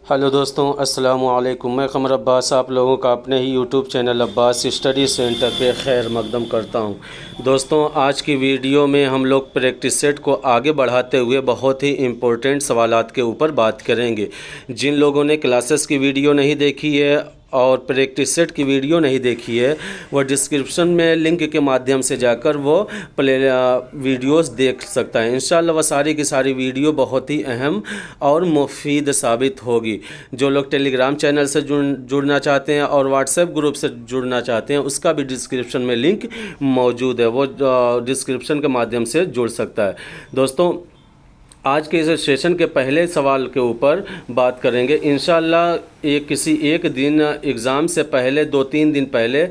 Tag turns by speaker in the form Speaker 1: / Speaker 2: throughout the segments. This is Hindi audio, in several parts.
Speaker 1: हेलो दोस्तों, अस्सलाम वालेकुम। मैं क़मर अब्बास आप लोगों का अपने ही YouTube channel Abbas study center पे खैर मकदम करता हूं। दोस्तों, आज की वीडियो में हम लोग प्रैक्टिस सेट को आगे बढ़ाते हुए बहुत ही इम्पोर्टेंट सवालात के ऊपर बात करेंगे। जिन लोगों ने क्लासेस की वीडियो नहीं देखी है और प्रैक्टिस सेट की वीडियो नहीं देखी है, वह डिस्क्रिप्शन में लिंक के माध्यम से जाकर वो वीडियोस देख सकता है। इंशाल्लाह वह सारी की सारी वीडियो बहुत ही अहम और मुफीद साबित होगी। जो लोग टेलीग्राम चैनल से जुड़ना चाहते हैं और व्हाट्सएप ग्रुप से जुड़ना चाहते हैं, उसका भी डिस्क्रिप्शन में लिंक मौजूद है, वो डिस्क्रिप्शन के माध्यम से जुड़ सकता है। दोस्तों, आज के इस सेशन के पहले सवाल के ऊपर बात करेंगे। इंशाल्लाह किसी एक दिन एग्ज़ाम से पहले 2-3 दिन पहले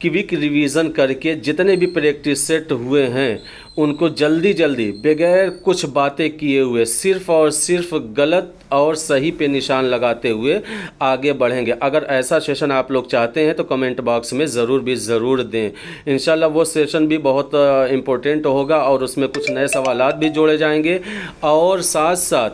Speaker 1: क्विक रिवीज़न करके जितने भी प्रैक्टिस सेट हुए हैं उनको जल्दी बगैर कुछ बातें किए हुए सिर्फ़ और सिर्फ गलत और सही पे निशान लगाते हुए आगे बढ़ेंगे। अगर ऐसा सेशन आप लोग चाहते हैं तो कमेंट बॉक्स में ज़रूर दें। इंशाल्लाह वो सेशन भी बहुत इम्पोर्टेंट होगा और उसमें कुछ नए सवालात भी जोड़े जाएंगे और साथ साथ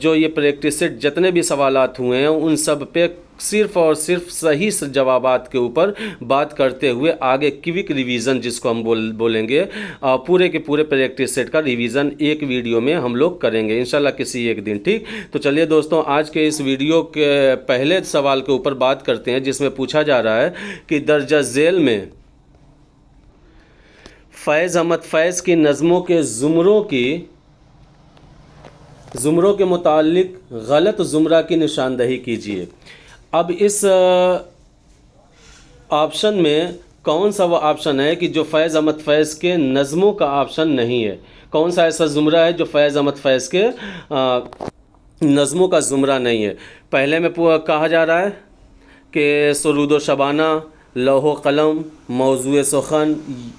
Speaker 1: जो ये प्रैक्टिस सेट जितने भी सवालात हुए हैं उन सब पे सिर्फ़ और सिर्फ सही जवाबात के ऊपर बात करते हुए आगे क्विक रिवीज़न जिसको हम बोलेंगे, पूरे के पूरे प्रैक्टिस सेट का रिवीज़न एक वीडियो में हम लोग करेंगे इंशाल्लाह किसी एक दिन। ठीक, तो चलिए दोस्तों, आज के इस वीडियो के पहले सवाल के ऊपर बात करते हैं, जिसमें पूछा जा रहा है कि दर्जा झेल में फैज़ अहमद फैज़ की नज़मों के ज़ुमरों के मुतालिक गलत ज़ुमरा की निशानदही कीजिए। अब इस ऑप्शन में कौन सा वो ऑप्शन है कि जो फैज़ अहमद फैज़ के नज़मों का ऑप्शन नहीं है? कौन सा ऐसा ज़ुमरा है जो फैज़ अहमद फैज़ के नज़मों का ज़ुमरा नहीं है? पहले में कहा जा रहा है कि सुरूद शबाना, लौह कलम, मौज़ूए सुखन,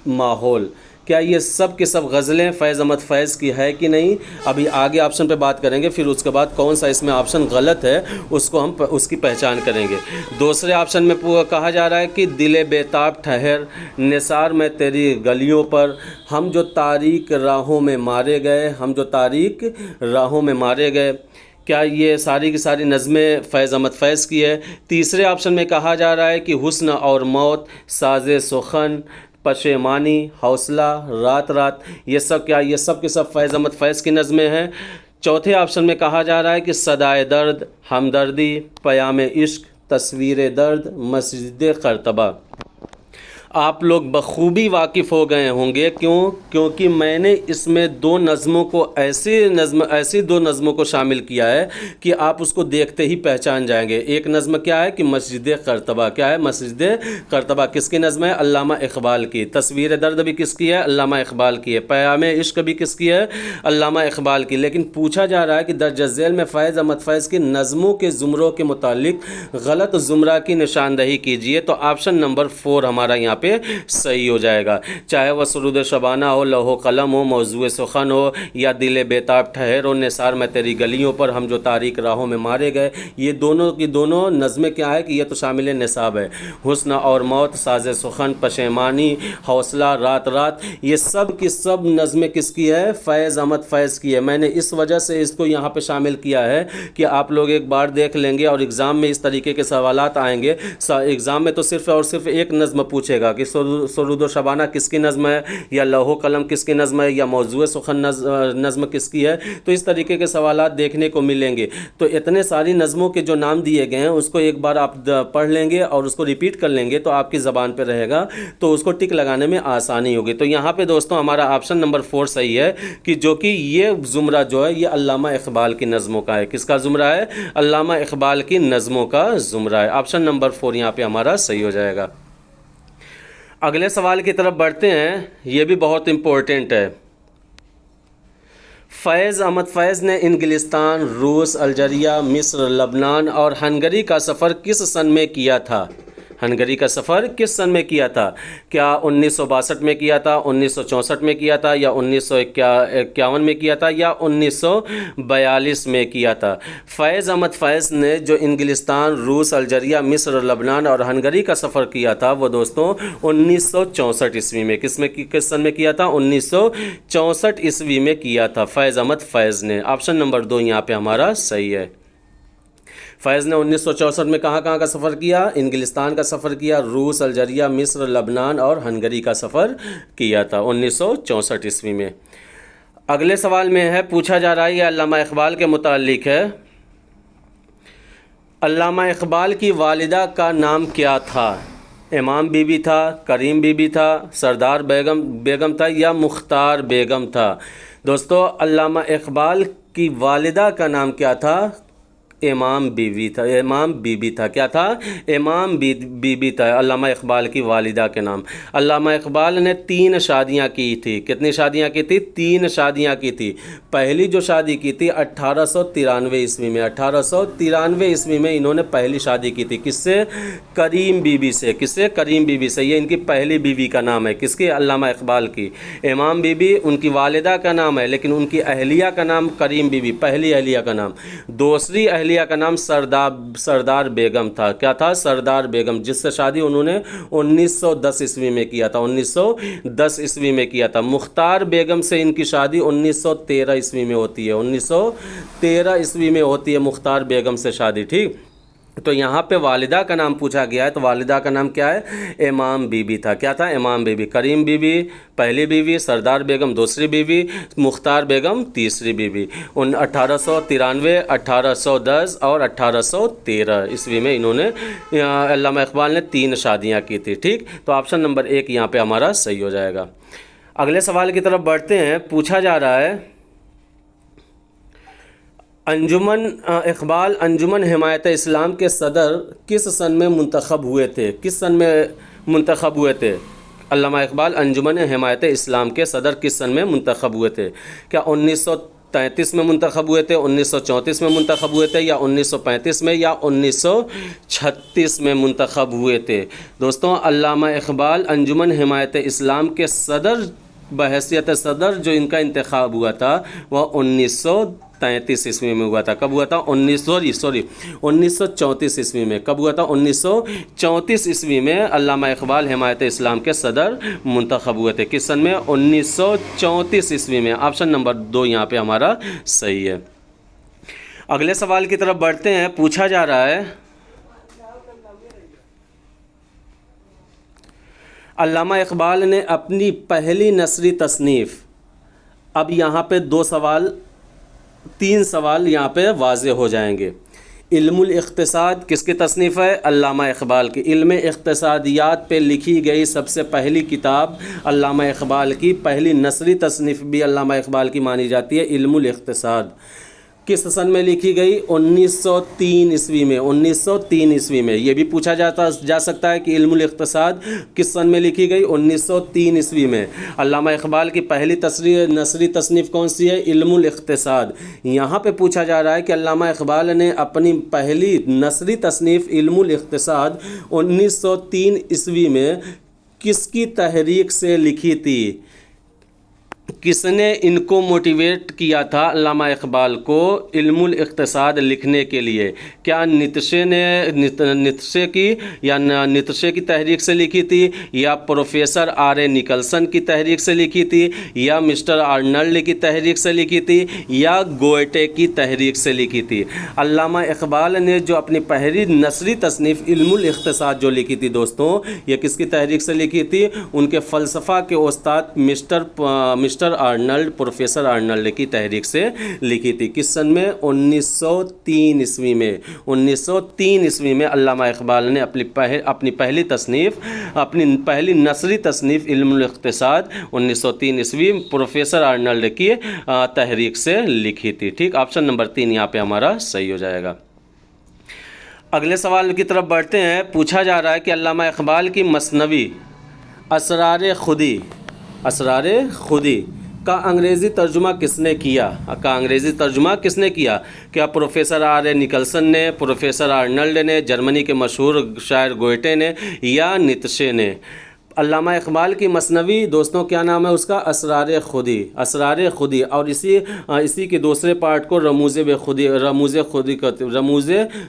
Speaker 1: माहौल। क्या ये सब के सब गज़लें फैज़ अहमद फैज़ की है कि नहीं? अभी आगे ऑप्शन पे बात करेंगे, फिर उसके बाद कौन सा इसमें ऑप्शन गलत है उसको हम उसकी पहचान करेंगे। दूसरे ऑप्शन में कहा जा रहा है कि दिले बेताब ठहर, निसार में तेरी गलियों पर, हम जो तारीक राहों में मारे गए। क्या ये सारी की सारी नज़में फैज़ अहमद फैज़ की है? तीसरे ऑप्शन में कहा जा रहा है कि हुस्न और मौत, साज़े सुखन, पशेमानी, हौसला, रात रात, ये सब के सब फैज़ अहमद फैज़ की नज़में हैं। चौथे ऑप्शन में कहा जा रहा है कि सदाए दर्द, हमदर्दी, पयाम इश्क, तस्वीर दर्द, मस्जिद करतबा। आप लोग बखूबी वाकिफ़ हो गए होंगे, क्योंकि मैंने इसमें ऐसी दो नज़मों को शामिल किया है कि आप उसको देखते ही पहचान जाएंगे। एक नज़म क्या है कि मस्जिद करतबा। क्या है? मस्जिद करतबा किसकी नज़म है? अल्लामा इक़बाल की। तस्वीर दर्द भी किसकी है? अल्लामा इक़बाल की है। पयाम इश्क भी किसकी है? अल्लामा इक़बाल की। लेकिन पूछा जा रहा है कि दर्ज झेल में फैज़ अहमद फैज़ की नज़मों के ज़ुमरों के मुतालिक गलत ज़ुमरा की निशानदही कीजिए। तो ऑप्शन नंबर 4 हमारा यहाँ पे सही हो जाएगा। चाहे वह सुरूद शबाना हो, लौह कलम हो, मौज़ूए सुखन हो, या दिले बेताब ठहर हो, निसार में तेरी गलियों पर, हम जो तारीक राहों में मारे गए। ये दोनों की दोनों नज़में क्या है कि ये तो शामिल निसाब है। हुस्न और मौत, साज़े सुखन, पशेमानी, हौसला, रात रात, ये सब की सब नज़में किसकी है? फैज़ अहमद फैज़ की है। मैंने इस वजह से इसको यहाँ पे शामिल किया है कि आप लोग एक बार देख लेंगे और एग्ज़ाम में इस तरीके के सवालात आएंगे। एग्ज़ाम में तो सिर्फ़ और सिर्फ एक नज़म पूछेगा कि सुरूद शबाना किसकी नज़म है, या लौह कलम किसकी नज़म है, या मौज़ूए सुखन नज़म किसकी है। तो इस तरीके के सवालात देखने को मिलेंगे। तो इतने सारी नज़मों के जो नाम दिए गए हैं उसको एक बार आप पढ़ लेंगे और उसको रिपीट कर लेंगे तो आपकी ज़बान पे रहेगा, तो उसको टिक लगाने में आसानी होगी। तो यहाँ पे दोस्तों हमारा ऑप्शन नंबर 4 सही है कि जो कि ये ज़ुमरा जो है ये अल्लामा इक़बाल की नज़मों का है। किसका ज़ुमरा है? अल्लामा इक़बाल की नज़मों का ज़ुमरा है। ऑप्शन नंबर 4 यहाँ पे हमारा सही हो जाएगा। अगले सवाल की तरफ बढ़ते हैं, ये भी बहुत इम्पोर्टेंट है। फैज़ अहमद फैज़ ने इंग्लिस्तान, रूस, अल्जीरिया, मिस्र, लबनान और हंगरी का सफ़र किस सन में किया था? हंगरी का सफ़र किस सन में किया था? क्या 1962 में किया था, 1964 में किया था, या 1951 में किया था, या 1942 में किया था? फैज़ अहमद फैज़ ने जो इंग्लिस्तान, रूस, अल्जीरिया, मिस्र, लबनान और हंगरी का सफ़र किया था वो दोस्तों 1964 ईस्वी में। किस सन में किया था? 1964 ईस्वी में किया था फैज़ अहमद फैज़ ने। ऑप्शन नंबर 2 यहाँ पे हमारा सही है। फैज़ ने 1964 में कहाँ कहाँ का सफ़र किया? इंग्लिस्तान का सफ़र किया, रूस, अल्जीरिया, मिस्र, लबनान और हंगरी का सफ़र किया था 1964 ईस्वी में। अगले सवाल में है, पूछा जा रहा है, यह अल्लामा इकबाल के मुताल्लिक़ है। अल्लामा इकबाल की वालिदा का नाम क्या था? इमाम बीबी था, करीम बीबी था, सरदार बेगम था या मुख्तार बेगम था? दोस्तों, अल्लामा इकबाल की वालिदा का नाम क्या था? इमाम बीबी था। इमाम बीबी था। क्या था? इमाम बीबी था अल्लामा इकबाल की वालिदा के नाम। अल्लामा इकबाल ने 3 शादियां की थी। कितनी शादियां की थी? 3 शादियां की थी। पहली जो शादी की थी 1893 ईस्वी में। 1893 ईस्वी में इन्होंने पहली शादी की थी। किससे? करीम बीबी से। किससे? करीम बीबी से। ये इनकी पहली बीवी का नाम है। किसकी? अल्लामा इकबाल की। इमाम बीबी उनकी वालिदा का नाम है, लेकिन उनकी अहलिया का नाम करीम बीबी, पहली अहलिया का नाम। दूसरी अहलिया का नाम सरदार बेगम था। क्या था? सरदार बेगम, जिससे शादी उन्होंने 1910 ईस्वी में किया था। 1910 ईस्वी में किया था। मुख्तार बेगम से इनकी शादी 1913 ईस्वी में होती है। 1913 ईस्वी में होती है मुख्तार बेगम से शादी। ठीक, तो यहाँ पे वालिदा का नाम पूछा गया है, तो वालिदा का नाम क्या है? इमाम बीबी था। क्या था? इमाम बीबी। करीम बीबी पहली बीवी, सरदार बेगम दूसरी बीवी, मुख्तार बेगम तीसरी बीवी। 1893, 1810 और 1813 ईस्वी में इन्होंने अल्लामा इकबाल ने 3 शादियाँ की थी। ठीक, तो ऑप्शन नंबर 1 यहाँ पे हमारा सही हो जाएगा। अगले सवाल की तरफ बढ़ते हैं। पूछा जा रहा है, अंजुमन इकबाल अंजुमन हिमायत इस्लाम के सदर किस सन में मुंतखब हुए थे? किस सन में मुंतखब हुए थे? अल्लामा इकबाल अंजुमन हिमायत इस्लाम के सदर किस सन में मुंतखब हुए थे? क्या 1933 में मुंतखब हुए थे, 1934 में मुंतखब हुए थे, या 1935 में, या 1936 में मुंतखब हुए थे? दोस्तों, अल्लामा इकबाल अंजुमन हिमायत इस्लाम के सदर बहैसियत सदर जो इनका इंतखाब हुआ था वह 1933 ईस्वी में हुआ था। कब हुआ था? 1934 ईस्वी में। कब हुआ था? 1934 ईस्वी में अल्लामा इकबाल हिमायत इस्लाम के सदर मुंतखब हुए थे। किस सन में? 1934 ईस्वी में। ऑप्शन नंबर 2 यहाँ पे हमारा सही है। अगले सवाल की तरफ बढ़ते हैं। पूछा जा रहा है, अल्लामा इकबाल ने अपनी पहली नसरी तसनीफ़, अब यहाँ पे 3 सवाल यहाँ पे वाज़े हो जाएंगे। इल्मुल इख्तिसाद किसकी तसनीफ़ है? अल्लामा इकबाल की। इल्म इख्तिसादियात पे लिखी गई सबसे पहली किताब अल्लामा इकबाल की पहली नसरी तसनीफ़ भी अल्लामा इकबाल की मानी जाती है। इल्मुल इख्तिसाद किस सन में लिखी गई? 1903 ईस्वी में। 1903 ईस्वी में। ये भी पूछा जा सकता है कि इल्मुल इख्तिसाद किस सन में लिखी गई? 1903 ईस्वी में। अल्लामा इकबाल की पहली नसरी तसनीफ़ कौन सी है? इल्मुल इख्तिसाद। यहाँ पे पूछा जा रहा है कि अल्लामा इकबाल ने अपनी पहली नसरी तसनीफ़ इल्मुल इख्तिसाद 1903 ईस्वी में किसकी तहरीक से लिखी थी? किसने इनको मोटिवेट किया था अल्लामा इकबाल को इल्मुल इख्तिसाद लिखने के लिए? क्या नीत्शे की या नीत्शे की तहरीक से लिखी थी, या प्रोफेसर आर.ए. निकलसन की तहरीक से लिखी थी, या मिस्टर आर्नल्ड की तहरीक से लिखी थी, या गोएटे की तहरीक से लिखी थी? अल्लामा इकबाल ने जो अपनी पहली नसरी तसनीफ़ इल्मुल इख्तिसाद जो लिखी थी दोस्तों, ये किसकी तहरीक से लिखी थी? उनके फ़लसफ़ा के उस्ताद मिस्टर आर्नल्ड, प्रोफेसर आर्नल्ड की तहरीक से लिखी थी। किस सन में? 1903 ईस्वी में। 1903 ईस्वी में अल्लामा इकबाल ने अपनी पहली तसनीफ़, अपनी पहली नसरी तसनीफ़ इल्मुल इख्तिसाद 1903 ईस्वी प्रोफेसर आर्नल्ड की तहरीक से लिखी थी। ठीक, ऑप्शन नंबर 3 यहाँ पे हमारा सही हो जाएगा। अगले सवाल की तरफ बढ़ते हैं। पूछा जा रहा है कि अल्लामा इकबाल की मसनवी असरार खुदी का अंग्रेज़ी तर्जुमा किसने किया? क्या प्रोफेसर आर.ए. निकलसन ने, प्रोफेसर आर्नल्ड ने, जर्मनी के मशहूर शायर गोएटे ने, या नीत्शे ने? अल्लामा इकबाल की मसनवी दोस्तों क्या नाम है उसका, असरार खुदी, असरार खुदी। और इसी के दूसरे पार्ट को रमूज़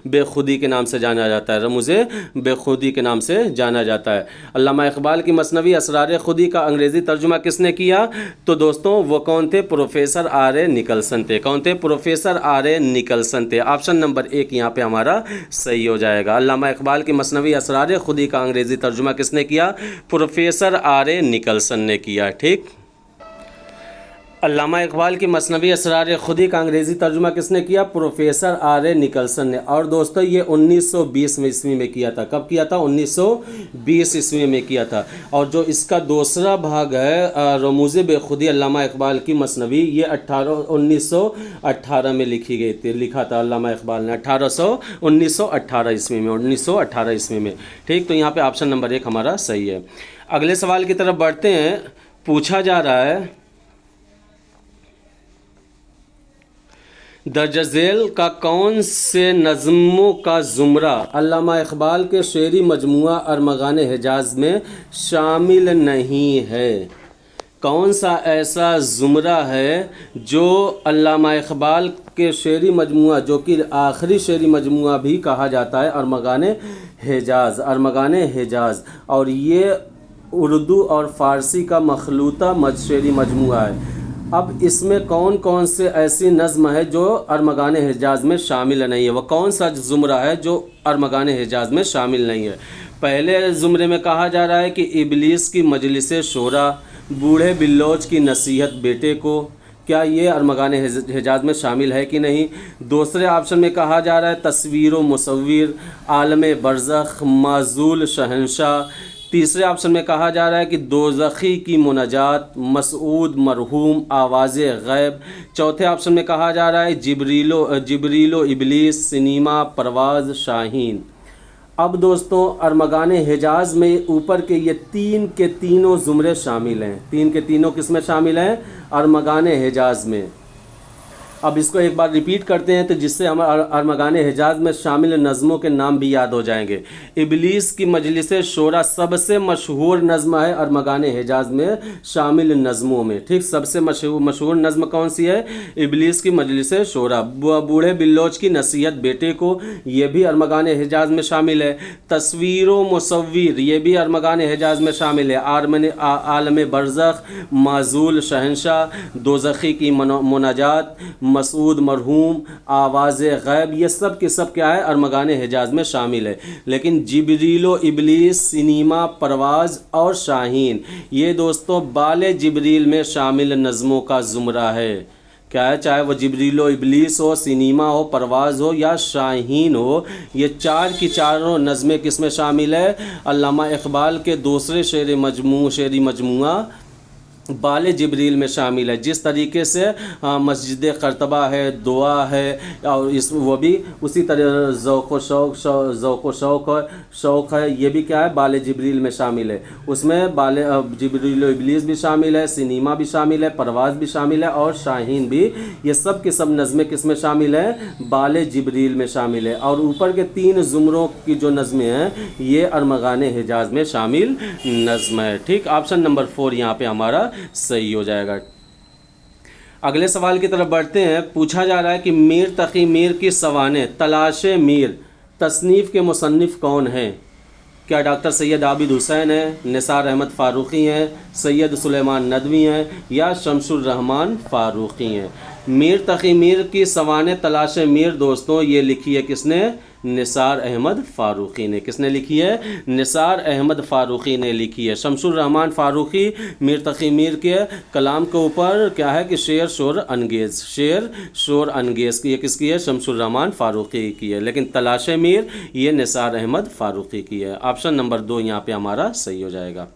Speaker 1: बेखुदी के नाम से जाना जाता है, रमूज़ बेखुदी के नाम से जाना जाता है। अल्लामा इकबाल की मसनवी असरार खुदी का अंग्रेज़ी तर्जुमा किसने किया? तो दोस्तों वो कौन थे? प्रोफेसर आर ए निकलसन थे। कौन थे? प्रोफेसर आर ए निकलसन थे। ऑप्शन नंबर 1 यहाँ पे हमारा सही हो जाएगा। अल्लामा इकबाल की मसनवी असरार खुदी का अंग्रेज़ी तर्जुमा किसने किया? प्रोफेसर आर ए निकलसन ने किया। ठीक, अल्लामा इकबाल की मसनवी असरार खुदी का अंग्रेज़ी तर्जुमा किसने किया? प्रोफेसर आर ए निकलसन ने। और दोस्तों ये 1920 में ईस्वी में किया था। कब किया था? 1920 ईस्वी में किया था। और जो इसका दूसरा भाग है रमूज़ बेखुदी अल्लामा इकबाल की मसनवी, ये 1918 में लिखी गई थी, लिखा था अल्लामा इकबाल ने 1918 ईस्वी में, 1918 ईस्वी में। ठीक, तो यहाँ पे ऑप्शन नंबर 1 हमारा सही है। अगले सवाल की तरफ बढ़ते हैं। पूछा जा रहा है दर्ज झेल का कौन से नज़्मों का ज़ुमरा अल्लामा इकबाल के शेरी मजमुआ अरमगान हिजाज में शामिल नहीं है? कौन सा ऐसा ज़ुमरा है जो अल्लामा इकबाल के शेरी मजमुआ, जो कि आखिरी शेरी मजमुआ भी कहा जाता है, अरमगान हिजाज, और ये उर्दू और फ़ारसी का मखलूता शेरी मजमुआ है। अब इसमें कौन कौन से ऐसी नज़्म है जो अरमगान हिजाज में शामिल नहीं है? वह कौन सा ज़ुमरा है जो अरमगान हिजाज में शामिल नहीं है? पहले ज़ुमरे में कहा जा रहा है कि इबलीस की मजलिस शोरा, बूढ़े बिल्लोच की नसीहत बेटे को, क्या ये अरमगान हिजाज में शामिल है कि नहीं? दूसरे ऑप्शन में कहा जा रहा है तस्वीर व मुसव्विर, आलम बरज़ख, माज़ूल शहंशाह। तीसरे ऑप्शन में कहा जा रहा है कि दोज़खी की मुनाजात, मसऊद मरहूम, आवाज़ गैब। चौथे ऑप्शन में कहा जा रहा है जिब्रीलो इबलीस, सिनेमा, परवाज़, शाहीन। अब दोस्तों अरमगान हिजाज में ऊपर के ये तीन के तीनों ज़ुमरे शामिल हैं। तीन के तीनों किस में शामिल हैं? अरमगान हिजाज में। अब इसको एक बार रिपीट करते हैं तो जिससे हम अरमगान हिजाज में शामिल नज़मों के नाम भी याद हो जाएंगे। इबलीस की मजलिस शोरा सबसे मशहूर नज़्म है अरमगान हिजाज में शामिल नज़मों में। ठीक, सबसे मशहूर नज़्म कौन सी है? इबलीस की मजलिस शोरा। बूढ़े बिल्लोच की नसीहत बेटे को, ये भी अरमगान हिजाज में शामिल है। तस्वीर व मुसव्विर, ये भी अरमगान हिजाज में शामिल है। आलम बरज़ख, माज़ूल शहंशाह, दोज़खी की मुनाजात, मसूद मरहूम, आवाज़ गैब, ये सब के सब क्या है? अरमगान हिजाज में शामिल है। लेकिन जिब्रीलो इबलीस, सिनेमा, परवाज़ और शाहीन, ये दोस्तों बाले जिब्रील में शामिल नज़्मों का ज़ुमरा है। क्या है? चाहे वो जिब्रीलो इबलीस हो, सिनेमा हो, परवाज़ हो या शाहीन हो, ये चार की चारों नज़में किस में शामिल है? अल्लामा इकबाल के दूसरे शेरी मजमुआ बाले जिब्रील में शामिल है। जिस तरीके से मस्जिद करतबा है, दुआ है, और वो भी उसी तरह ज़ौक़ शौक़ है, ये भी क्या है? बाले जिब्रील में शामिल है। उसमें बाले जिब्रील इबलीस भी शामिल है, सिनेमा भी शामिल है, परवाज़ भी शामिल है और शाहीन भी। ये सब के सब नज़में किस में शामिल है? बाले जिब्रील में शामिल है। और ऊपर के तीन ज़ुमरों की जो नज़में हैं ये अरमगान हिजाज में शामिल नज़्म है। ठीक, ऑप्शन नंबर 4 यहाँ पे हमारा सही हो जाएगा। अगले सवाल की तरफ बढ़ते हैं। पूछा जा रहा है कि मीर तकी मीर की सवाने तलाशे मीर तसनीफ़ के मुसन्निफ़ कौन हैं? क्या डॉक्टर सैयद आबिद हुसैन है, निसार अहमद फ़ारूक़ी हैं, सैयद सुलेमान नदवी हैं या शमसुर रहमान फ़ारूक़ी हैं? मीर तकी मीर की सवाने तलाशे मीर दोस्तों ये लिखी है किसने? निसार अहमद फ़ारूक़ी ने। किसने लिखी है? निसार अहमद फ़ारूक़ी ने लिखी है। शमसुर रहमान फ़ारूक़ी मीर तकी मीर के कलाम के ऊपर क्या है कि शेर शोर अंगेज़ की, ये किसकी है? शमसुर रहमान फ़ारूक़ी की है। लेकिन तलाशे मीर ये निसार अहमद फ़ारूक़ी की है। ऑप्शन नंबर 2 यहाँ पे हमारा सही हो जाएगा।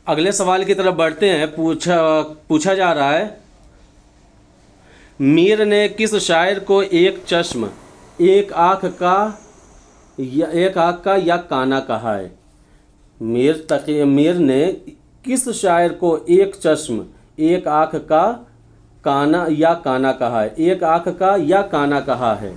Speaker 1: अगले सवाल की तरफ बढ़ते हैं। पूछा जा रहा है मीर ने किस शायर को एक चश्म, एक आँख का या काना कहा है? मीर ने किस शायर को एक चश्म, एक आँख का काना या काना कहा है? एक आँख का या काना कहा है?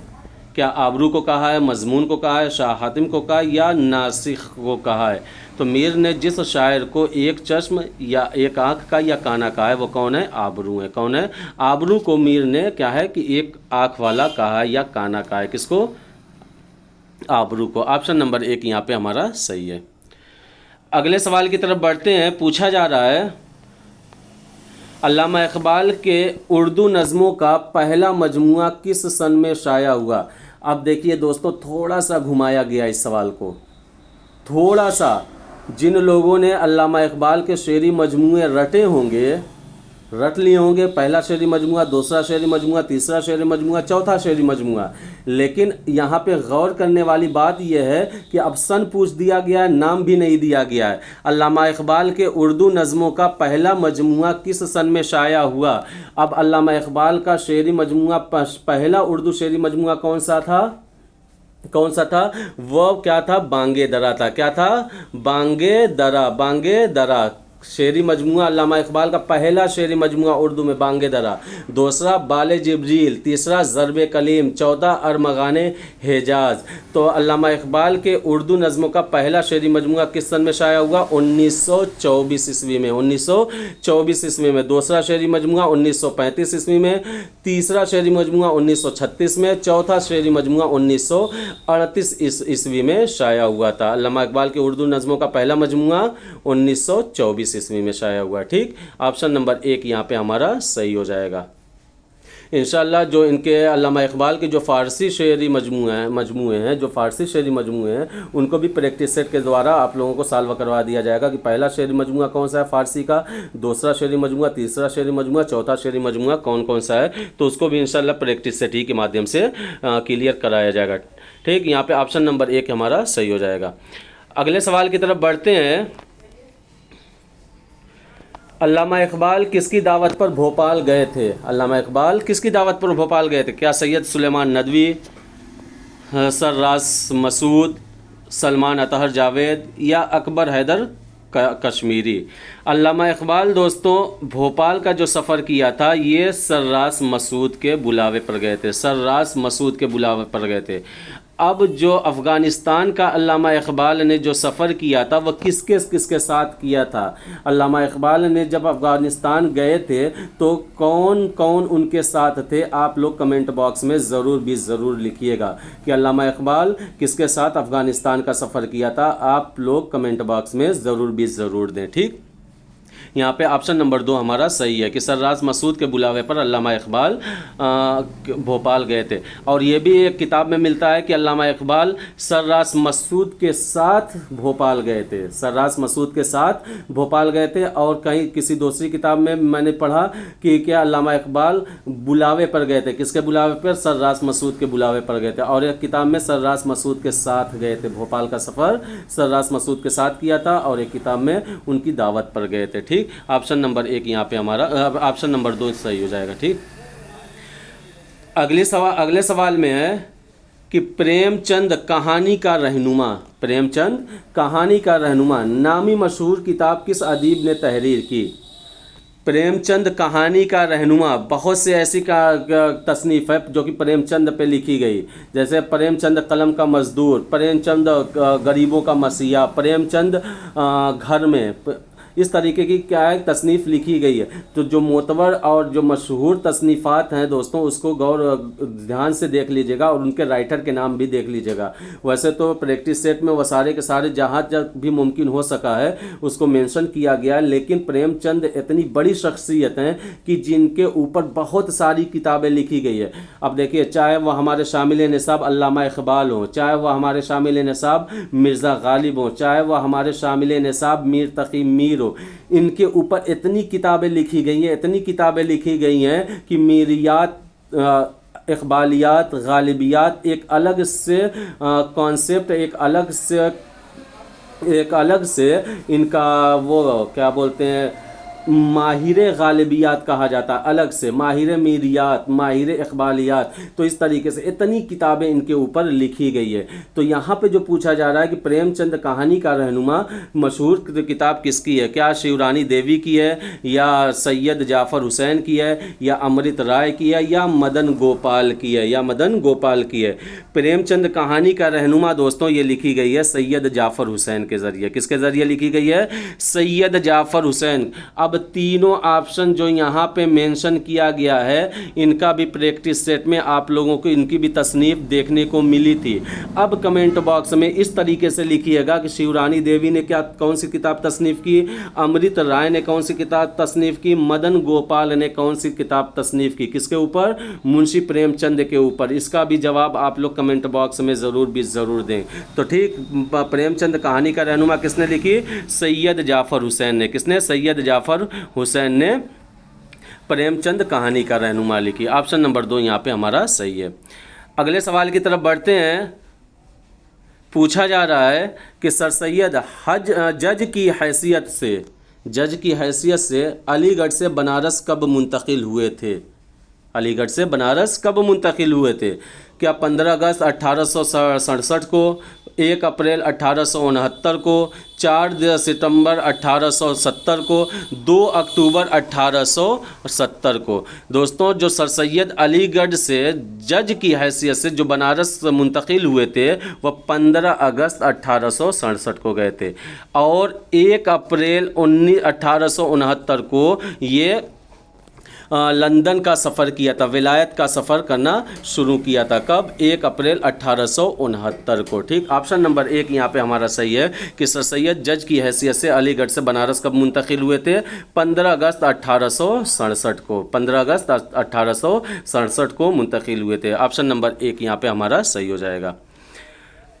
Speaker 1: क्या आबरू को कहा है, मजमून को कहा है, शाह हातिम को कहा है या नासिख को कहा है? तो मीर ने जिस शायर को एक चश्म या एक आँख का या काना कहा है वो कौन है? आबरू है। कौन है? आबरू को मीर ने क्या है कि एक आँख वाला कहा है या काना कहा है। किसको? आबरू को। ऑप्शन नंबर 1 यहाँ पे हमारा सही है। अगले सवाल की तरफ बढ़ते हैं। पूछा जा रहा है अल्लामा इकबाल के उर्दू नज़मों का पहला मजमुआ किस सन में शाया हुआ? अब देखिए दोस्तों, थोड़ा सा घुमाया गया इस सवाल को, थोड़ा सा। जिन लोगों ने अल्लामा इकबाल के शेरी मजमुए रटे होंगे, रट लिए होंगे, पहला शेरी मजमुआ, दूसरा शेरी मजमुआ, तीसरा शेरी मजमुआ, चौथा शेरी मजमुआ, लेकिन यहाँ पे गौर करने वाली बात यह है कि अब सन पूछ दिया गया है, नाम भी नहीं दिया गया है। अल्लामा इकबाल के उर्दू नज़मों का पहला मजमुआ किस सन में शाया हुआ? अब अल्लामा इकबाल का शेरी मजमुआ, पहला उर्दू शेरी मजमुआ कौन सा था? कौन सा था? वो क्या था? बांगे दरा था। क्या था? बांगे दरा। बांगे दरा शेरी मजमुआ अल्लामा इकबाल का पहला शेरी मजमुआ उर्दू में बांगे दरा। दूसरा बाले जिब्रील, तीसरा ज़रबे कलीम, चौथा अरमगाने हिजाज। तो अल्लामा इकबाल के उर्दू नज़मों का पहला शेरी मजमुआ किस सन में शाया हुआ? 1924 ईस्वी में। 1924 ईस्वी में। दूसरा शेरी मजमुआ 1935 ईस्वी में। तीसरा शेरी मजमुआ 1936 में। चौथा शेरी मजमुआ 1938 ईस्वी में शाया हुआ था। अल्लामा इकबाल के उर्दू नज़मों का पहला मजमुआ 1924 ईस्वी में शाया हुआ। ठीक, ऑप्शन नंबर 1 यहाँ पे हमारा सही हो जाएगा। इंशाल्लाह जो इनके अल्लामा इकबाल के जो फ़ारसी शेरी मजमुए हैं, जो फ़ारसी शेरी मजमुए हैं, उनको भी प्रैक्टिस सेट के द्वारा आप लोगों को सॉल्व करवा दिया जाएगा कि पहला शेरी मजमुआ कौन सा है फ़ारसी का, दूसरा शेरी मजमुआ, तीसरा शेरी मजमुआ, चौथा शेरी मजमुआ कौन कौन सा है। तो उसको भी इंशाल्लाह प्रैक्टिस सेट ही के माध्यम से क्लियर कराया जाएगा। ठीक, यहाँ पर ऑप्शन नंबर 1 हमारा सही हो जाएगा। अगले सवाल की तरफ बढ़ते हैं। अल्लामा इकबाल किसकी दावत पर भोपाल गए थे? अल्लामा इकबाल किसकी दावत पर भोपाल गए थे? क्या सैयद सुलेमान नदवी, सर्रास मसूद, सलमान अतहर जावेद या अकबर हैदर कश्मीरी? अल्लामा इकबाल दोस्तों भोपाल का जो सफ़र किया था ये सर्रास मसूद के बुलावे पर गए थे। सर्रास मसूद के बुलावे पर गए थे। अब जो अफ़गानिस्तान का अल्लामा इकबाल ने जो सफ़र किया था वह किसके साथ किया था? अल्लामा इकबाल ने जब अफ़गानिस्तान गए थे तो कौन कौन उनके साथ थे? आप लोग कमेंट बॉक्स में ज़रूर लिखिएगा कि अल्लामा इकबाल किसके साथ अफ़गानिस्तान का सफ़र किया था। आप लोग कमेंट बॉक्स में ज़रूर दें। ठीक, यहाँ पे ऑप्शन नंबर 2 हमारा सही है कि सर्रास मसूद के बुलावे पर अल्लामा इकबाल भोपाल गए थे। और ये भी एक किताब में मिलता है कि अल्लामा इकबाल सर्रास मसूद के साथ भोपाल गए थे। सर्रास मसूद के साथ भोपाल गए थे। और कहीं किसी दूसरी किताब में मैंने पढ़ा कि क्या अल्लामा इकबाल बुलावे पर गए थे। किसके बुलावे पर? सर्रास मसूद के बुलावे पर गए थे। और एक किताब में सर्रास मसूद के साथ गए थे। भोपाल का सफ़र सर्रास मसूद के साथ किया था और एक किताब में उनकी दावत पर गए थे। ठीक, ऑप्शन नंबर 1 यहाँ पे हमारा ऑप्शन नंबर 2 सही हो जाएगा। ठीक, अगले सवाल में है कि प्रेमचंद कहानी का रहनुमा, प्रेमचंद कहानी का रहनुमा नामी मशहूर किताब किस अदीब ने तहरीर की? प्रेमचंद कहानी का रहनुमा बहुत से ऐसी का तसनीफ़ है जो कि प्रेमचंद पे लिखी गई, जैसे प्रेमचंद कलम का मजदूर, प्रेमचंद गरीबों का मसीहा, प्रेमचंद घर में, इस तरीके की क्या है तसनीफ़ लिखी गई है। तो जो मोतबर और जो मशहूर तसनीफ़ात हैं दोस्तों उसको ध्यान से देख लीजिएगा और उनके राइटर के नाम भी देख लीजिएगा। वैसे तो प्रैक्टिस सेट में वो सारे के सारे जहाँ जब भी मुमकिन हो सका है उसको मेंशन किया गया है, लेकिन प्रेमचंद इतनी बड़ी शख्सियत हैं कि जिनके ऊपर बहुत सारी किताबें लिखी गई है। अब देखिए, चाहे वह हमारे शामिल निसाब अल्लामा इकबाल हों, चाहे वह हमारे शामिल निसाब मिर्ज़ा गालिब हों, चाहे वह हमारे शामिल निसाब मीर तकी मीर हो, इनके ऊपर इतनी किताबें लिखी गई हैं, इतनी किताबें लिखी गई हैं कि मीरियात, इकबालियात, गालिबियात एक अलग से कॉन्सेप्ट, एक अलग से इनका वो क्या बोलते हैं माहिर गालिबियात कहा जाता है, अलग से माहिर मीरियात, माहिर इकबालियात। तो इस तरीके से इतनी किताबें इनके ऊपर लिखी गई है। तो यहाँ पे जो पूछा जा रहा है कि प्रेमचंद कहानी का रहनुमा मशहूर किताब किसकी है, क्या शिवरानी देवी की है, या सैयद जाफ़र हुसैन की है, या अमृत राय की है, या मदन गोपाल की है, या मदन गोपाल की है। प्रेमचंद कहानी का रहनुमा दोस्तों ये लिखी गई है सैयद जाफ़र हुसैन के ज़रिए। किसके ज़रिए लिखी गई है? सैयद जाफ़र हुसैन। अब तीनों ऑप्शन जो यहाँ पे मेंशन किया गया है, इनका भी प्रैक्टिस सेट में आप लोगों को इनकी भी तसनीफ़ देखने को मिली थी। अब कमेंट बॉक्स में इस तरीके से लिखिएगा कि शिवरानी देवी ने क्या कौन सी किताब तसनीफ़ की, अमृत राय ने कौन सी किताब तसनीफ़ की, मदन गोपाल ने कौन सी किताब तसनीफ़ की। किसके ऊपर? मुंशी प्रेमचंद के ऊपर। इसका भी जवाब आप लोग कमेंट बॉक्स में ज़रूर दें। तो ठीक, प्रेमचंद कहानी का रहनुमा किसने लिखी? सैयद जाफ़र हुसैन ने। किसने? सैयद जाफ़र हुसैन ने प्रेमचंद कहानी का रहनुमा लिखी। ऑप्शन नंबर 2 यहाँ पे हमारा सही है। अगले सवाल की तरफ बढ़ते हैं। पूछा जा रहा है कि सर सैयद जज की हैसियत से अलीगढ़ से बनारस कब मुंतकिल हुए थे? अलीगढ़ से बनारस कब मुंतकिल हुए थे? क्या 15 अगस्त 1867 को, 1 अप्रैल 1869 को, 4 सितंबर 1870 को, 2 अक्टूबर 1870 को? दोस्तों, जो सर सैयद अलीगढ़ से जज की हैसियत से जो बनारस मुंतकिल हुए थे वह 15 अगस्त 1867 को गए थे, और 1 अप्रैल 1869 को ये लंदन का सफ़र किया था, विलायत का सफ़र करना शुरू किया था। कब? 1 अप्रैल 1869 को। ठीक, ऑप्शन नंबर 1 यहाँ पे हमारा सही है कि सर सैयद जज की हैसियत से अलीगढ़ से बनारस कब मुंतकिल हुए थे? 15 अगस्त 1867 को। 15 अगस्त 1867 को मुंतकिल हुए थे। ऑप्शन नंबर 1 यहाँ पे हमारा सही हो जाएगा।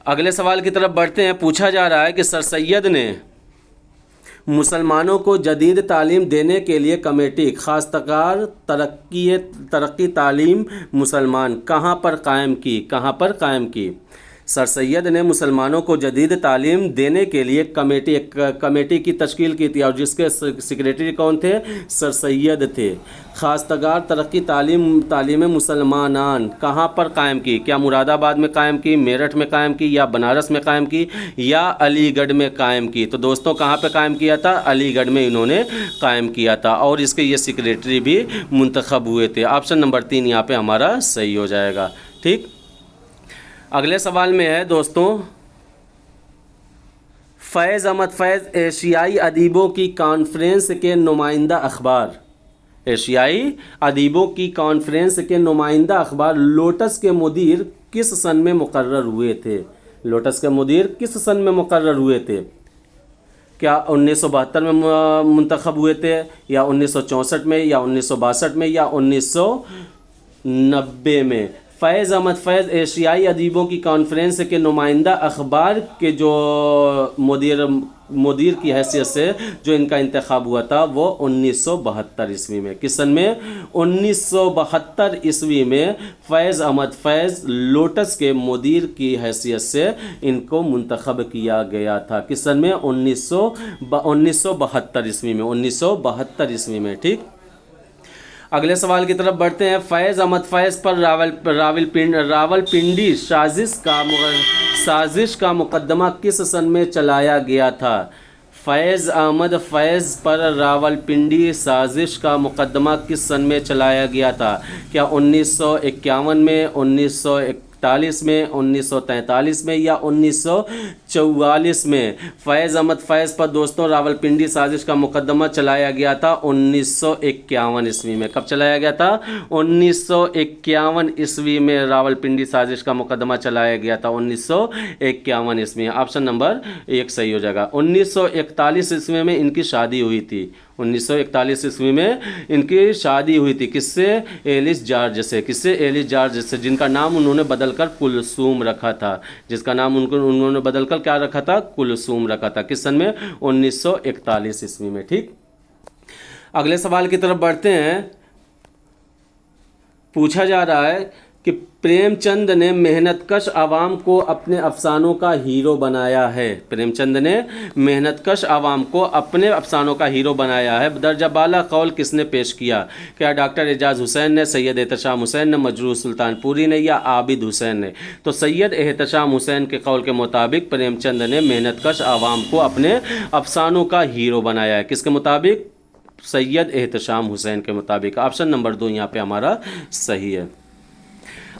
Speaker 1: अगले सवाल की तरफ बढ़ते हैं। पूछा जा रहा है कि सर सैयद ने मुसलमानों को जदीद तालीम देने के लिए कमेटी खासतकार तरक्की तालीम मुसलमान कहाँ पर कायम की? सर सैयद ने मुसलमानों को जदीद तालीम देने के लिए कमेटी की तश्कील की थी, और जिसके सेक्रेटरी कौन थे? सर सैयद थे। खासतकार तरक्की तालीम मुसलमानान कहाँ पर कायम की? क्या मुरादाबाद में कायम की, मेरठ में कायम की, या बनारस में कायम की, या अलीगढ़ में कायम की? तो दोस्तों, कहाँ पे कायम किया था? अलीगढ़ में इन्होंने कायम किया था, और इसके ये सेक्रेटरी भी मुंतखब हुए थे। ऑप्शन नंबर 3 यहाँ पे हमारा सही हो जाएगा। ठीक, अगले सवाल में है दोस्तों, फैज़ अहमद फैज़ एशियाई अदीबों की कॉन्फ्रेंस के नुमाइंदा अखबार, एशियाई अदीबों की कॉन्फ्रेंस के नुमाइंदा अखबार लोटस के मुदीर किस सन में मुकर्रर हुए थे? लोटस के मुदीर किस सन में मुकर्रर हुए थे? क्या 1972 में मुंतखब हुए थे, या 1964 में, या 1962 में, या 1990 में? फैज़ अहमद फैज़ एशियाई अदीबों की कॉन्फ्रेंस के नुमाइंदा अखबार के जो मुदीर की हैसियत से जो इनका इंतखाब हुआ था वो 1972 ईस्वी में। किस सन में? 1972 ईस्वी में फैज़ अहमद फैज़ लोटस के मुदीर की हैसियत से इनको मुंतखब किया गया था। किस सन में? 1972 ईस्वी में। 1972 ईस्वी में। ठीक, अगले सवाल की तरफ बढ़ते हैं। फैज़ अहमद फैज़ पर रावलपिंडी साजिश का मुकदमा किस सन में चलाया गया था? फैज़ अहमद फैज़ पर रावलपिंडी साजिश का मुकदमा किस सन में चलाया गया था? क्या 1951 में, 1941 में, 1943 में, या 1944 में? फैज़ अहमद फैज़ पर दोस्तों रावलपिंडी साजिश का मुकदमा चलाया गया था 1951 ईस्वी में। कब चलाया गया था? 1951 ईस्वी में रावलपिंडी साजिश का मुकदमा चलाया गया था, 1951 ईस्वी। ऑप्शन नंबर 1 सही हो जाएगा। 1941 ईस्वी में इनकी शादी हुई थी। 1941 ईस्वी में इनकी शादी हुई थी। किससे? एलिस जॉर्ज से। किससे? एलिस जॉर्ज से, जिनका नाम उन्होंने बदलकर कुलसूम रखा था। जिसका नाम उन्होंने बदलकर क्या रखा था? कुलसूम रखा था। किस सन में? 1941 ईस्वी में। ठीक, अगले सवाल की तरफ बढ़ते हैं। पूछा जा रहा है कि प्रेमचंद ने मेहनतकश आवाम को अपने अफसानों का हीरो बनाया है। प्रेमचंद ने मेहनतकश आवाम को अपने अफसानों का हीरो बनाया है। दर्जा बाला कौल किसने पेश किया? क्या डॉक्टर एजाज हुसैन ने, सैयद एहतशाम हुसैन ने, मजरूह सुल्तानपुरी ने या आबिद हुसैन ने? तो सैयद एहतशाम हुसैन के कौल के मुताबिक प्रेमचंद ने मेहनतकश आवाम को अपने अफसानों का हीरो बनाया है। किसके मुताबिक? सैयद एहतशाम हुसैन के मुताबिक। ऑप्शन नंबर 2 यहाँ पे हमारा सही है।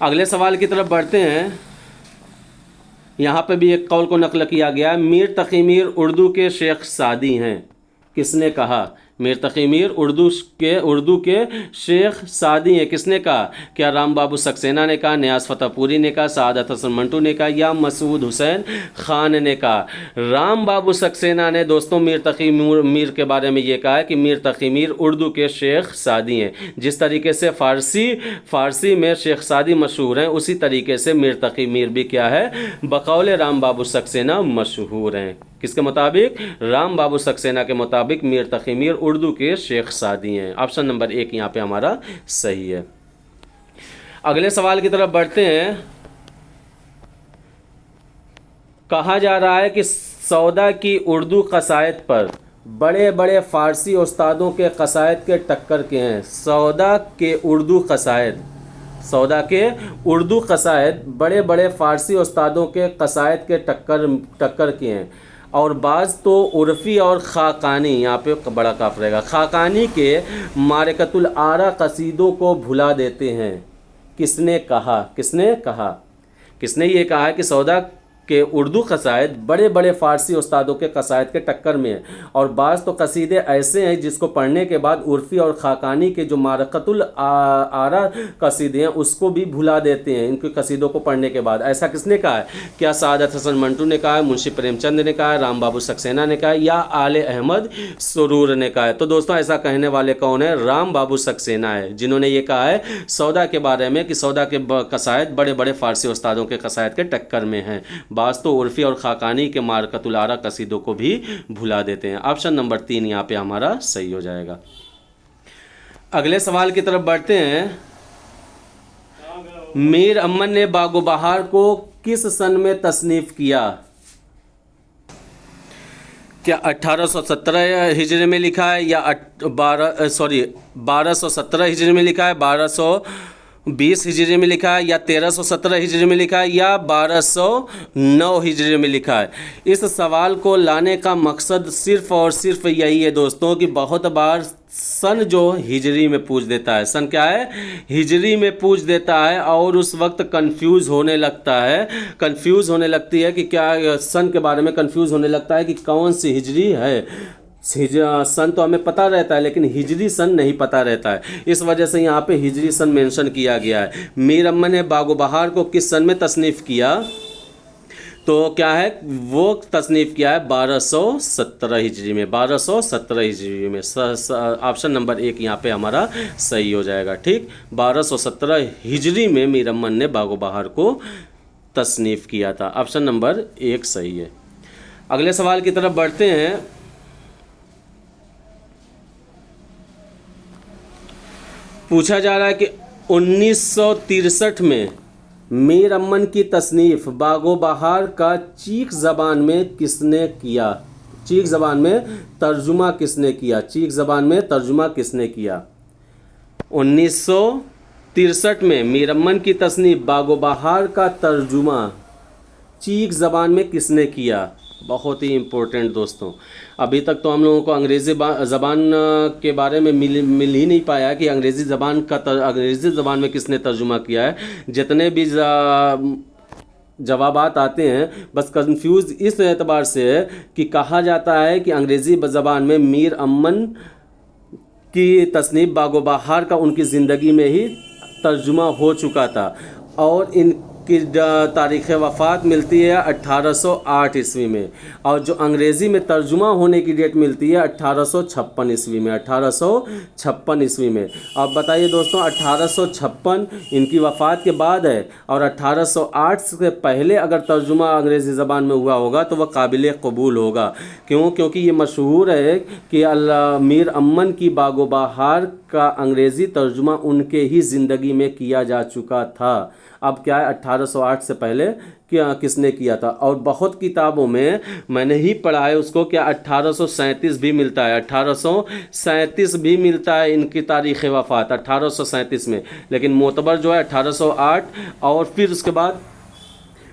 Speaker 1: अगले सवाल की तरफ बढ़ते हैं। यहाँ पे भी एक कौल को नकल किया गया है। मीर तकी मीर उर्दू के शेख सादी हैं। किसने कहा? मीर तकी मीर उर्दू के शेख सादी हैं। किसने कहा? क्या राम बाबू सक्सेना ने कहा, नियाज़ फतेहपुरी ने कहा, सआदत हसन मंटू ने कहा या मसूद हुसैन खान ने कहा? राम बाबू सक्सेना ने दोस्तों मीर तकी मीर के बारे में ये कहा है कि मीर तकी मीर उर्दू के शेख सादी हैं। जिस तरीके से फ़ारसी में शेख सादी मशहूर हैं, उसी तरीके से मीर तकी मीर भी क्या है? बकौल राम बाबू सक्सेना मशहूर हैं। किसके मुताबिक? राम बाबू सक्सेना के मुताबिक मीर तकी मीर उर्दू के शेख सादी हैं। ऑप्शन नंबर 1 यहाँ पे हमारा सही है। अगले सवाल की तरफ बढ़ते हैं। कहा जा रहा है कि सौदा की उर्दू कसायद पर बड़े बड़े फ़ारसी उस्तादों के कसायद के टक्कर के हैं। सौदा के उर्दू कसायद बड़े बड़े फ़ारसी उस्तादों के कसायद के टक्कर के हैं और बाज़ तो उर्फ़ी और ख़ाक़ानी, यहाँ पे बड़ा काफ रहेगा, ख़ाक़ानी के मारिकतुल आरा कसीदों को भुला देते हैं। किसने कहा? किसने ये कहा है कि सौदा के उर्दू कसायद बड़े बड़े फ़ारसी उस्तादों के कसायद के टक्कर में है और बाज़ तो कसीदे ऐसे हैं जिसको पढ़ने के बाद उर्फ़ी और ख़ाक़ानी के जो मारिकतुल आरा कसीदे हैं उसको भी भुला देते हैं इनके कसीदों को पढ़ने के बाद। ऐसा किसने कहा है? क्या सआदत हसन मंटू ने कहा है, मुंशी प्रेमचंद ने कहा है, राम बाबू सक्सेना ने कहा है या आले अहमद सुरूर ने कहा है? तो दोस्तों ऐसा कहने वाले कौन है? राम बाबू सक्सेना है, जिन्होंने ये कहा है सौदा के बारे में कि सौदा के कसायद बड़े बड़े फ़ारसी उस्तादों के कसायद के टक्कर में हैं, बाज़ तो उर्फ़ी और ख़ाक़ानी के मारिकतुल आरा कसीदों को भी भुला देते हैं। ऑप्शन नंबर 3 यहाँ पे हमारा सही हो जाएगा। अगले सवाल की तरफ बढ़ते हैं। मीर अमन ने बागो बहार को किस सन में तसनीफ़ किया? क्या 1817 हिजरी में लिखा है या 1217 हिजरी में लिखा है, 1220 हिजरी में लिखा है या 1317 हिजरी में लिखा है या 1209 हिजरी में लिखा है? इस सवाल को लाने का मकसद सिर्फ़ और सिर्फ यही है दोस्तों कि बहुत बार सन जो हिजरी में पूछ देता है, सन क्या है? हिजरी में पूछ देता है और उस वक्त कंफ्यूज होने लगती है कि क्या सन के बारे में कंफ्यूज होने लगता है कि कौन सी हिजरी है। सन तो हमें पता रहता है लेकिन हिजरी सन नहीं पता रहता है, इस वजह से यहाँ पे हिजरी सन मेंशन किया गया है। मीर अमन ने बागो बहार को किस सन में तसनीफ़ किया? तो क्या है? वो तसनीफ़ किया है 1217 हिजरी में, 1217 हिजरी में। ऑप्शन नंबर 1 यहाँ पे हमारा सही हो जाएगा। ठीक, 1217 हिजरी में मीर अमन ने बागो बहार को तसनीफ़ किया था। ऑप्शन नंबर 1 सही है। अगले सवाल की तरफ बढ़ते हैं। पूछा जा रहा है कि 1963 में मीर अमन की तसनीफ़ बागो बहार का चीख ज़बान में किसने किया? चीख ज़बान में तर्जुमा किसने किया? 1963 में मीर अमन की तसनीफ़ बागो बहार का तर्जुमा चीख ज़बान में किसने किया? बहुत ही इम्पोर्टेंट दोस्तों। अभी तक तो हम लोगों को अंग्रेज़ी ज़बान के बारे में मिल ही नहीं पाया कि अंग्रेज़ी ज़बान में किसने तर्जुमा किया है। जितने भी जवाबात आते हैं बस कंफ्यूज इस एतबार से है कि कहा जाता है कि अंग्रेज़ी ज़बान में मीर अमन की तसनीफ़ बागो बहार का उनकी ज़िंदगी में ही तर्जुमा हो चुका था और इनके की तारीख़ वफ़ात मिलती है 1808 ईस्वी में, और जो अंग्रेज़ी में तर्जुमा होने की डेट मिलती है 1856 ईस्वी में, 1856 ईस्वी में। अब बताइए दोस्तों, 1856 इनकी वफ़ात के बाद है, और 1808 से पहले अगर तर्जुमा अंग्रेज़ी ज़बान में हुआ होगा तो वह काबिल कबूल होगा। क्यों? क्योंकि ये मशहूर है कि मीर अमन की बागो बहार का अंग्रेज़ी तर्जुमा उनके ही ज़िंदगी में किया जा चुका था। अब क्या है, 1808 से पहले क्या किसने किया था? और बहुत किताबों में मैंने ही पढ़ा है उसको, क्या 1837 भी मिलता है, 1837 भी मिलता है इनकी तारीख़ वफ़ात 1837 में, लेकिन मोतबर जो है 1808। और फिर उसके बाद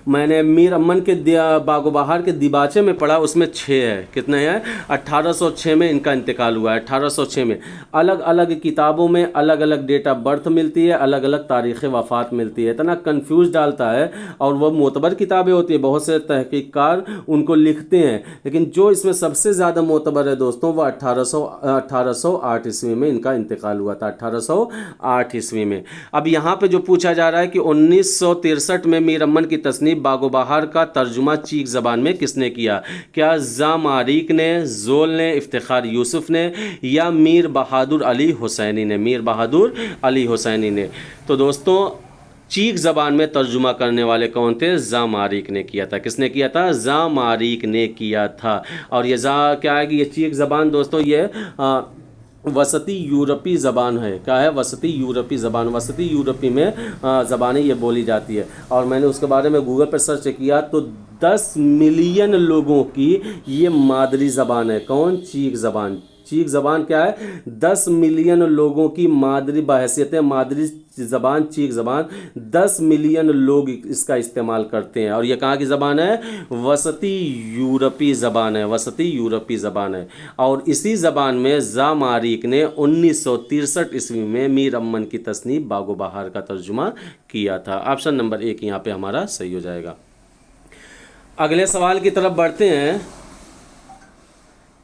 Speaker 1: मैंने मीर अमन के बागो बहार के दिबाचे में पढ़ा, उसमें 6 है। कितने हैं? 1806 में इनका इंतकाल हुआ है, 1806 में। अलग अलग किताबों में अलग अलग डेट ऑफ बर्थ मिलती है, अलग अलग तारीख़ वफ़ात मिलती है, इतना कंफ्यूज डालता है। और वह मोतबर किताबें होती है, बहुत से तहकीककार उनको लिखते हैं, लेकिन जो इसमें सबसे ज़्यादा मोतबर है दोस्तों वह 1808 ईस्वी में इनका इंतकाल हुआ था, 1808 ईस्वी में। अब यहाँ पर जो पूछा जा रहा है कि 1963 में मीर अमन की तस्नीफ बागो बहार का तर्जुमा चीख ज़बान में किसने किया? क्या ज़ा मारिक ने, ज़ोल ने, इफ्तिखार यूसुफ ने, या मीर बहादुर अली हुसैनी ने? मीर बहादुर अली हुसैनी ने। तो दोस्तों, चीख ज़बान में तर्जुमा करने वाले कौन थे? ज़ा मारिक ने किया था। किसने किया था? ज़ा मारिक ने किया था। और ये ज़ा क्या है कि ये चीख ज़बान दोस्तों ये वसती यूरोपी ज़बान है। क्या है? वसती यूरोपी ज़बान। वसती यूरोपी में ज़बानें ये बोली जाती है। और मैंने उसके बारे में गूगल पर सर्च किया तो 10 मिलियन लोगों की ये मादरी ज़बान है। कौन? चीख ज़बान। चीख ज़बान क्या है? 10 मिलियन लोगों की मादरी बहैसियत मादरी ज़बान चीख ज़बान 10 मिलियन लोग इसका इस्तेमाल करते हैं। और ये कहाँ की ज़बान है? वसती यूरोपी ज़बान है, वसती यूरोपी ज़बान है। और इसी ज़बान में ज़ा मारिक ने 1963 ईस्वी में मीर अमन की तस्नीफ बागो बहार का तर्जुमा किया था। ऑप्शन नंबर 1 यहाँ पे हमारा सही हो जाएगा। अगले सवाल की तरफ बढ़ते हैं।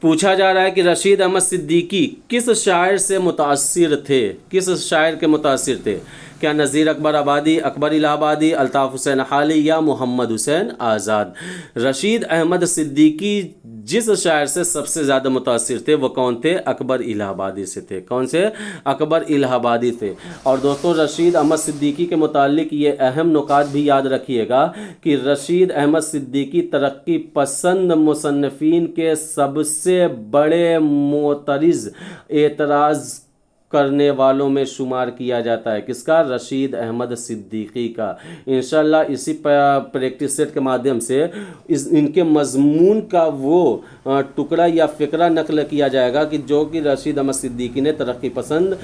Speaker 1: पूछा जा रहा है कि रशीद अहमद सिद्दीकी किस शायर से मुतासिर थे? किस शायर के मुतासिर थे? क्या नज़ीर अकबर आबादी, अकबर इलाहाबादी, अल्ताफ़ हुसैन हाली, या मोहम्मद हुसैन आज़ाद? रशीद अहमद सिद्दीकी जिस शायर से सबसे ज़्यादा मुतासिर थे वो कौन थे? अकबर इलाहाबादी से थे। कौन से? अकबर इलाहाबादी थे। और दोस्तों, रशीद अहमद सिद्दीकी के मुतालिक ये अहम नुकात भी याद रखिएगा कि रशीद अहमद सिद्दीकी तरक्की पसंद मुसन्निफ़ीन के सबसे बड़े मोतरिज़ एतराज़ करने वालों में शुमार किया जाता है। किसका? रशीद अहमद सिद्दीकी का। इंशाल्लाह इसी प्रैक्टिस सेट के माध्यम से इनके मजमून का वो टुकड़ा या फ़िक्रा नकल किया जाएगा कि जो कि रशीद अहमद सिद्दीकी ने तरक्की पसंद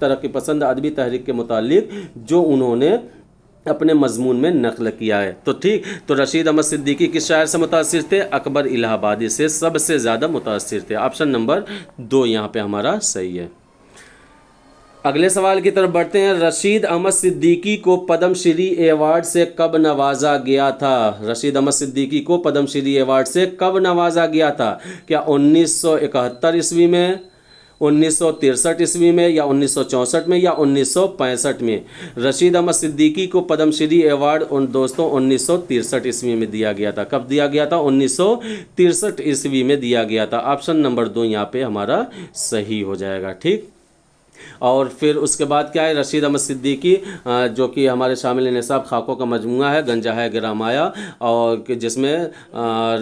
Speaker 1: तरक्की पसंद अदबी तहरीक के मुतालिक जो उन्होंने अपने मजमून में नकल किया है। तो ठीक, तो रशीद अहमद सिद्दीकी किस शायर से मुतासिर थे? अकबर इलाहाबादी से सबसे ज़्यादा मुतासिर थे। ऑप्शन नंबर 2 यहाँ पे हमारा सही है। अगले सवाल की तरफ बढ़ते हैं। रशीद अहमद सिद्दीकी को पद्मश्री अवार्ड से कब नवाजा गया था? रशीद अहमद सिद्दीकी को पद्मश्री अवार्ड से कब नवाजा गया था? क्या 1971 ईस्वी में, 1963 ईस्वी में, या 1964 में, या 1965 में? रशीद अहमद सिद्दीकी को पद्मश्री अवार्ड दोस्तों 1963 ईस्वी में दिया गया था। कब दिया गया था? 1963 ईस्वी में दिया गया था। ऑप्शन नंबर 2 यहाँ पे हमारा सही हो जाएगा। ठीक। और फिर उसके बाद क्या है? रशीद अहमद सिद्दीकी जो कि हमारे शामिल निसाब खाकों का मजमूआ है, गंजा है गिरामाया, और जिसमें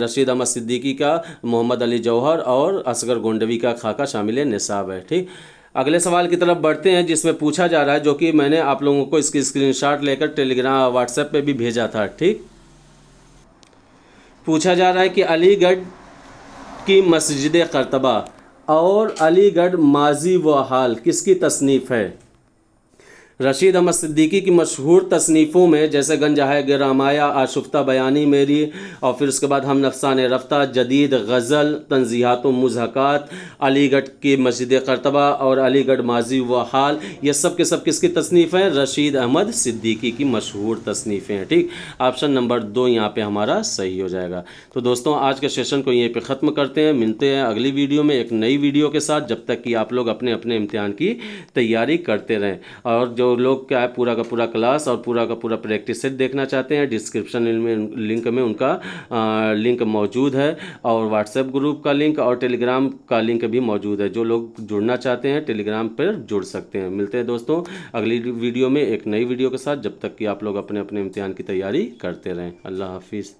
Speaker 1: रशीद अहमद सिद्दीकी का, मोहम्मद अली जौहर और असगर गोंडवी का खाका शामिल निसाब है। ठीक। अगले सवाल की तरफ बढ़ते हैं जिसमें पूछा जा रहा है, जो कि मैंने आप लोगों को इसकी स्क्रीनशॉट लेकर टेलीग्राम व्हाट्सएप पे भी भेजा था। ठीक। पूछा जा रहा है कि अलीगढ़ की मस्जिद कर्तबा और अलीगढ़ माजी व हाल किसकी तसनीफ़ है? रशीद अहमद सिद्दीकी की मशहूर तसनीफ़ों में जैसे गंजाए गिरामाया, आशुफ्ता बयानी मेरी, और फिर उसके बाद हम नफसान रफ्ता, जदीद गज़ल, तंज़ीहात व मुज़हकात, अलीगढ़ की मस्जिद कर्तबा और अलीगढ़ माजी व हाल, ये सब के सब किसकी तसनीफ़ हैं? रशीद अहमद सिद्दीकी की मशहूर तसनीफ़ें हैं। ठीक। ऑप्शन नंबर 2 यहाँ पे हमारा सही हो जाएगा। तो दोस्तों, आज के सेशन को यहीं पे ख़त्म करते हैं। मिलते हैं अगली वीडियो में एक नई वीडियो के साथ। जब तक कि आप लोग अपने अपने इम्तिहान की तैयारी करते रहें। और जो जो लोग क्या है पूरा का पूरा क्लास और पूरा का पूरा प्रैक्टिस सेट देखना चाहते हैं, डिस्क्रिप्शन में लिंक में उनका लिंक मौजूद है, और व्हाट्सएप ग्रुप का लिंक और टेलीग्राम का लिंक भी मौजूद है। जो लोग जुड़ना चाहते हैं टेलीग्राम पर जुड़ सकते हैं। मिलते हैं दोस्तों अगली वीडियो में एक नई वीडियो के साथ। जब तक कि आप लोग अपने अपने इम्तिहान की तैयारी करते रहें। अल्लाह हाफिज़।